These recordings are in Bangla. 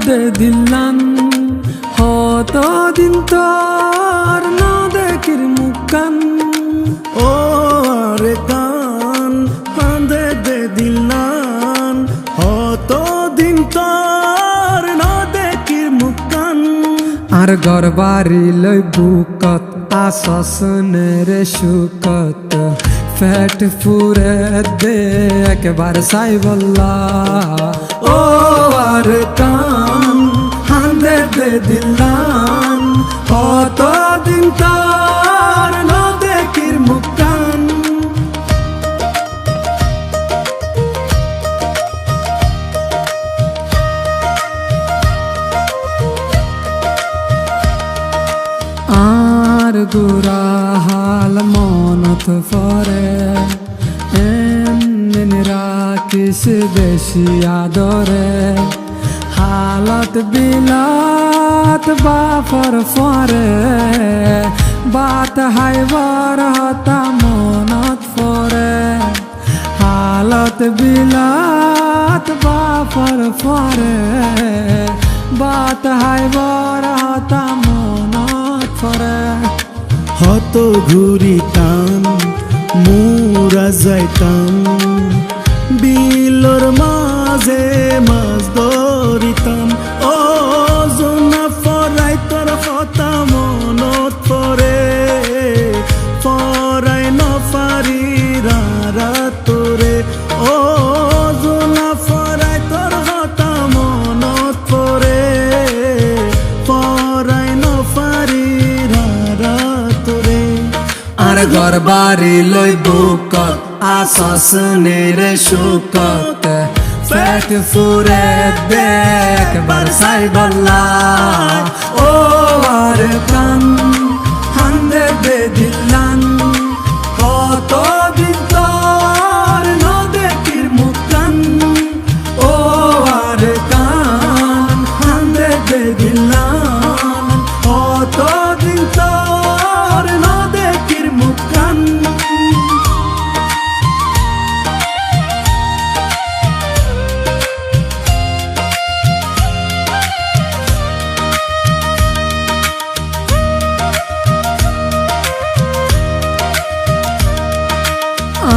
দে দিলান হত দিন তোর না দেখির মুখান ও আরে কান হাঁদে দে দিলান হত দিন তোর না দেখির মুখান আর ঘর বাড়ি লই বুকত আসনের সুকত ফেট ফুরে দে একবার সাই বল্লা ও আর কান হাঁদে দে দিলান কত দিন তার না দেখির মুখান আর গুরা হাল মনত ফরে এমন রাখিস বেশি আদরে হালত বিলাত বাফর ফরে বাত হাইবার হতা মনত ফরে হালত বিলাত বাফর ফরে বাত হাইবার হতা মনত ফরে হত ঘুরিতাম মুরা যাইতাম বিলর মাঝে মাছ ধরিতাম ও জোনা ফরাই তোর কথা মনত পরে ফরাই নফারি রারা তোরে ও জোনা ফরাই তোর কথা মনত পরে ফরাই নফারি রারা তোরে আর ঘর বাড়ি লই বুকত আসনের সুকত ফেট ফুরে দেখ বারসাই বল্লা ও আর প্রাণ হান্দে দে দিলান কত দিন তোর না দেখির মুখান ও আর কান হান্দে দে দিলান কত দিন তোর না দেখির মুখান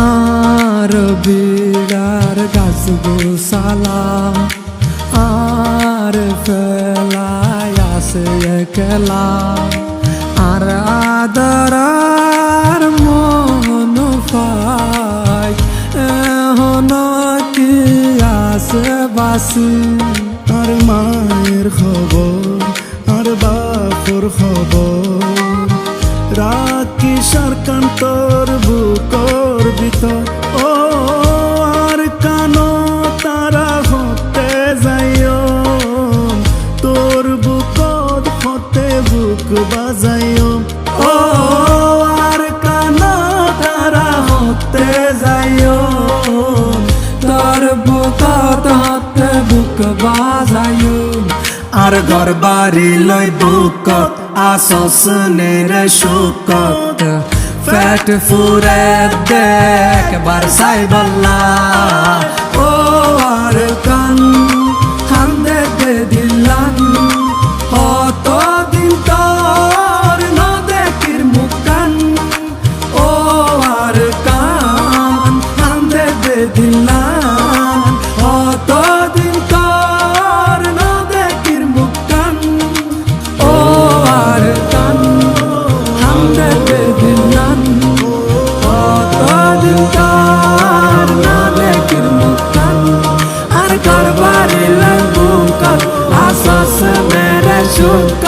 আর বিড়ার গাছ গোসালা আর ফেলায় আসে একলা আর আদরার মন পাই এখন কি আসে বাসি আর মায়ের খবর আর বাপুর খবর রাখি সরকার তোর বুকর ভিতর ও আর কানো তারা হতে যাইও তোর বুকর হতে বুক বাজাইও ও আর কানো তারা হতে যাইও তোর বুকত হতে বুক বাজাইও আর ঘর বাড়ি লই বুকত আসনের সুকত ফেট ফুরে দেখ বারসাই বল্লা ও আর কান হান্দে দে দিলান হত দিন তোর না দেখির মুখান ও আর কান হান্দে দে দিলান হত দিন তোর না দেখির মুখান ও আর কান হান্দে দে দিলান হত দিন তোর না দেখির মুখান আর ঘর বাড়ি লই বুকত আসস মেরে সুখ